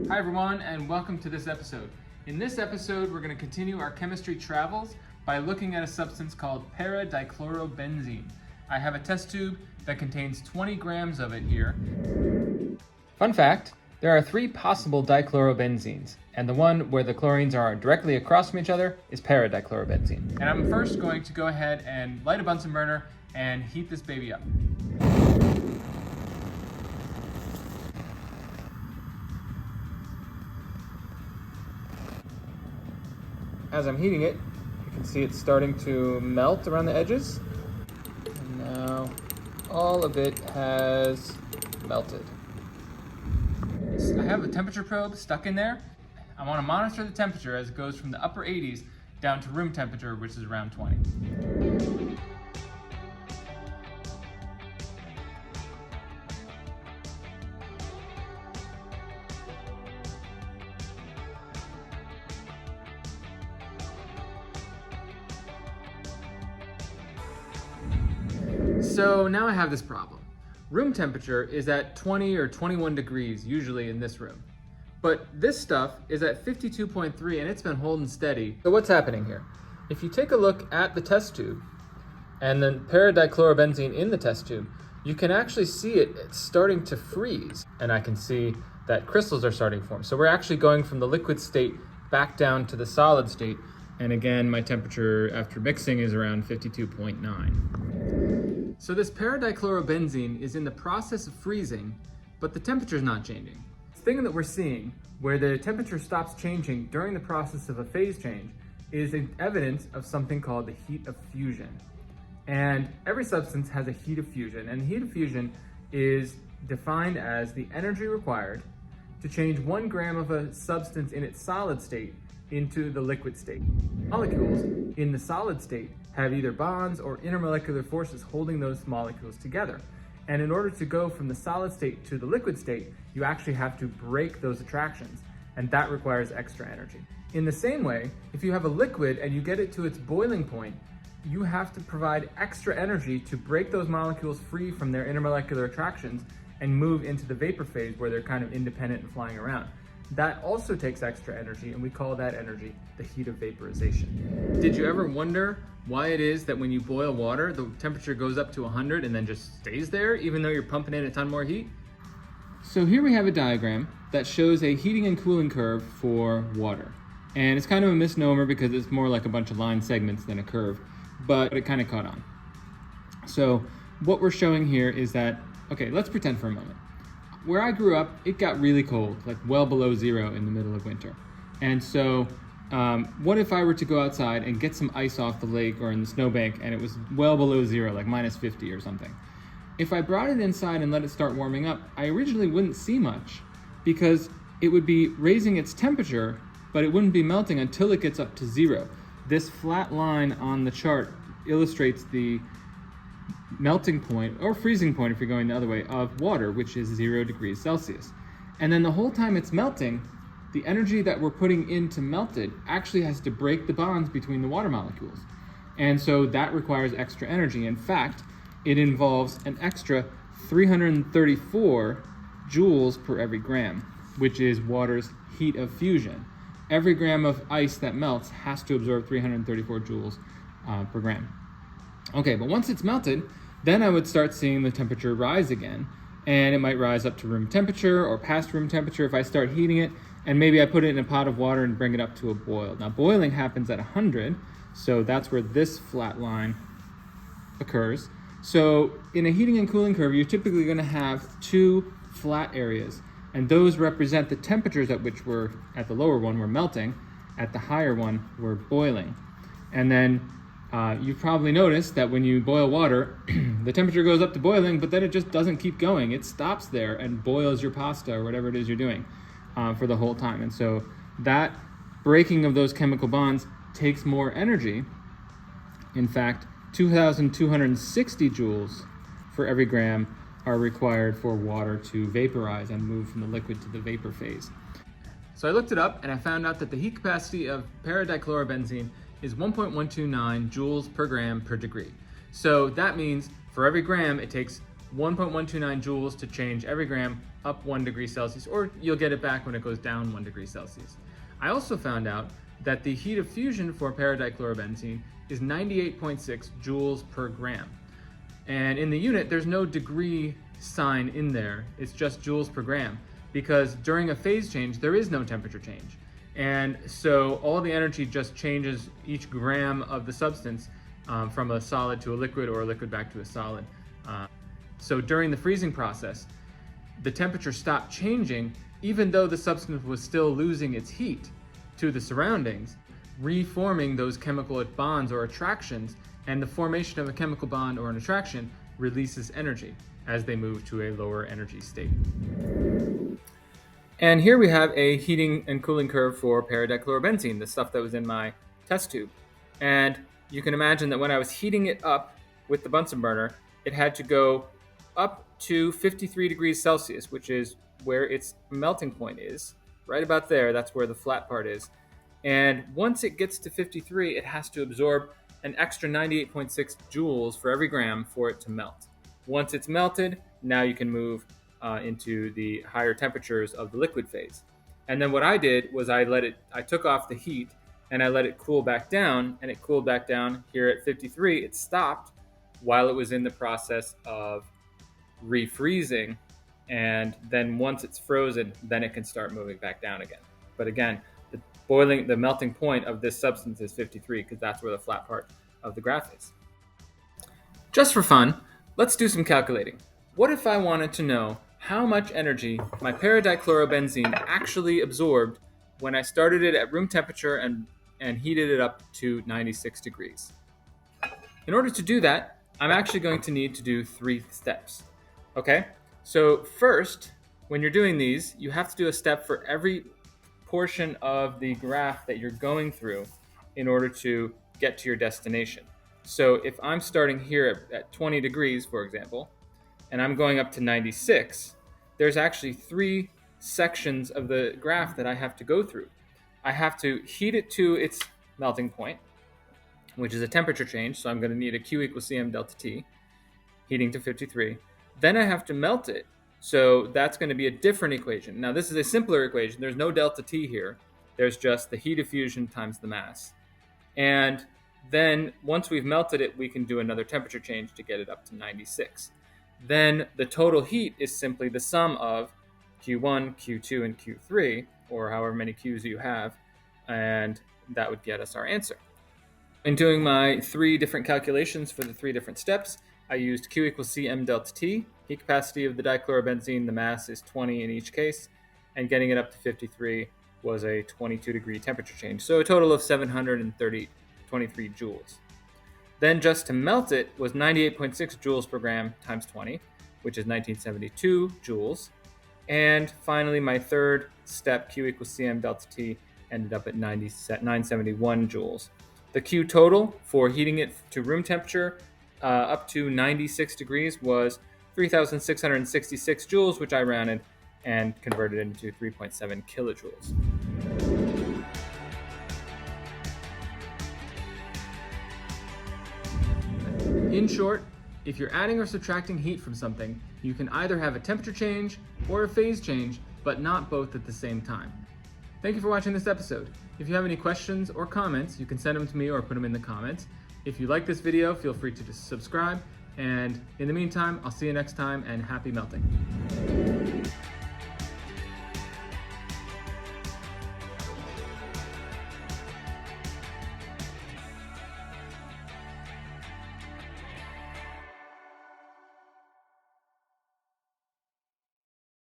Hi everyone, and welcome to this episode. In this episode, we're going to continue our chemistry travels by looking at a substance called paradichlorobenzene. I have a test tube that contains 20 grams of it here. Fun fact, there are 3 possible dichlorobenzenes, and the one where the chlorines are directly across from each other is paradichlorobenzene. And I'm first going to go ahead and light a Bunsen burner and heat this baby up. As I'm heating it, you can see it's starting to melt around the edges. And now all of it has melted. I have a temperature probe stuck in there. I want to monitor the temperature as it goes from the upper 80s down to room temperature, which is around 20. So now I have this problem. Room temperature is at 20 or 21 degrees, usually in this room. But this stuff is at 52.3 and it's been holding steady. So what's happening here? If you take a look at the test tube and then paradichlorobenzene in the test tube, you can actually see it's starting to freeze. And I can see that crystals are starting to form. So we're actually going from the liquid state back down to the solid state. And again, my temperature after mixing is around 52.9. So this paradichlorobenzene is in the process of freezing, but the temperature is not changing. The thing that we're seeing, where the temperature stops changing during the process of a phase change, is evidence of something called the heat of fusion. And every substance has a heat of fusion, and the heat of fusion is defined as the energy required to change 1 gram of a substance in its solid state into the liquid state. Molecules in the solid state have either bonds or intermolecular forces holding those molecules together. And in order to go from the solid state to the liquid state, you actually have to break those attractions, and that requires extra energy. In the same way, if you have a liquid and you get it to its boiling point, you have to provide extra energy to break those molecules free from their intermolecular attractions and move into the vapor phase where they're kind of independent and flying around. That also takes extra energy, and we call that energy the heat of vaporization. Did you ever wonder why it is that when you boil water, the temperature goes up to 100 and then just stays there, even though you're pumping in a ton more heat? So here we have a diagram that shows a heating and cooling curve for water. And it's kind of a misnomer because it's more like a bunch of line segments than a curve, but it kind of caught on. So what we're showing here is that, okay, let's pretend for a moment. Where I grew up, it got really cold, like well below 0 in the middle of winter. And so what if I were to go outside and get some ice off the lake or in the snowbank and it was well below 0, like minus 50 or something? If I brought it inside and let it start warming up, I originally wouldn't see much because it would be raising its temperature, but it wouldn't be melting until it gets up to 0. This flat line on the chart illustrates the melting point, or freezing point if you're going the other way, of water, which is 0 degrees Celsius. And then the whole time it's melting, the energy that we're putting in to melt it actually has to break the bonds between the water molecules. And so that requires extra energy. In fact, it involves an extra 334 joules per every gram, which is water's heat of fusion. Every gram of ice that melts has to absorb 334 joules per gram. Okay, but once it's melted, then I would start seeing the temperature rise again, and it might rise up to room temperature or past room temperature if I start heating it, and maybe I put it in a pot of water and bring it up to a boil. Now boiling happens at 100, so that's where this flat line occurs. So in a heating and cooling curve, you're typically going to have 2 flat areas, and those represent the temperatures at which we're, at the lower one, we're melting, at the higher one, we're boiling. And then you've probably noticed that when you boil water, the temperature goes up to boiling, but then it just doesn't keep going. It stops there and boils your pasta or whatever it is you're doing for the whole time. And so that breaking of those chemical bonds takes more energy. In fact, 2,260 joules for every gram are required for water to vaporize and move from the liquid to the vapor phase. So I looked it up and I found out that the heat capacity of paradichlorobenzene is 1.129 joules per gram per degree. So that means for every gram, it takes 1.129 joules to change every gram up 1 degree Celsius, or you'll get it back when it goes down 1 degree Celsius. I also found out that the heat of fusion for paradichlorobenzene is 98.6 joules per gram. And in the unit, there's no degree sign in there. It's just joules per gram, because during a phase change, there is no temperature change. And so all the energy just changes each gram of the substance from a solid to a liquid, or a liquid back to a solid. So during the freezing process, the temperature stopped changing, even though the substance was still losing its heat to the surroundings, reforming those chemical bonds or attractions, and the formation of a chemical bond or an attraction releases energy as they move to a lower energy state. And here we have a heating and cooling curve for paradichlorobenzene, the stuff that was in my test tube. And you can imagine that when I was heating it up with the Bunsen burner, it had to go up to 53 degrees Celsius, which is where its melting point is. Right about there, that's where the flat part is. And once it gets to 53, it has to absorb an extra 98.6 joules for every gram for it to melt. Once it's melted, now you can move into the higher temperatures of the liquid phase. And then what I did was I took off the heat and I let it cool back down, and it cooled back down here at 53. It stopped while it was in the process of refreezing, and then once it's frozen, then it can start moving back down again. But again, the melting point of this substance is 53, because that's where the flat part of the graph is. Just for fun, let's do some calculating. What if I wanted to know how much energy my paradichlorobenzene actually absorbed when I started it at room temperature and heated it up to 96 degrees? In order to do that, I'm actually going to need to do 3 steps. Okay? So first, when you're doing these, you have to do a step for every portion of the graph that you're going through in order to get to your destination. So if I'm starting here at 20 degrees, for example, and I'm going up to 96, there's actually 3 sections of the graph that I have to go through. I have to heat it to its melting point, which is a temperature change, so I'm going to need a Q equals Cm delta T, heating to 53. Then I have to melt it, so that's going to be a different equation. Now this is a simpler equation. There's no delta T here. There's just the heat of fusion times the mass. And then once we've melted it, we can do another temperature change to get it up to 96. Then the total heat is simply the sum of Q1, Q2, and Q3, or however many Qs you have, and that would get us our answer. In doing my 3 different calculations for the 3 different steps, I used Q equals Cm delta T, heat capacity of the dichlorobenzene, the mass is 20 in each case, and getting it up to 53 was a 22 degree temperature change, so a total of 723 joules. Then just to melt it was 98.6 joules per gram times 20, which is 1972 joules. And finally, my third step, Q equals Cm delta T, ended up at 971 joules. The Q total for heating it to room temperature up to 96 degrees was 3,666 joules, which I rounded and converted into 3.7 kilojoules. In short, if you're adding or subtracting heat from something, you can either have a temperature change or a phase change, but not both at the same time. Thank you for watching this episode. If you have any questions or comments, you can send them to me or put them in the comments. If you like this video, feel free to just subscribe. And in the meantime, I'll see you next time, and happy melting.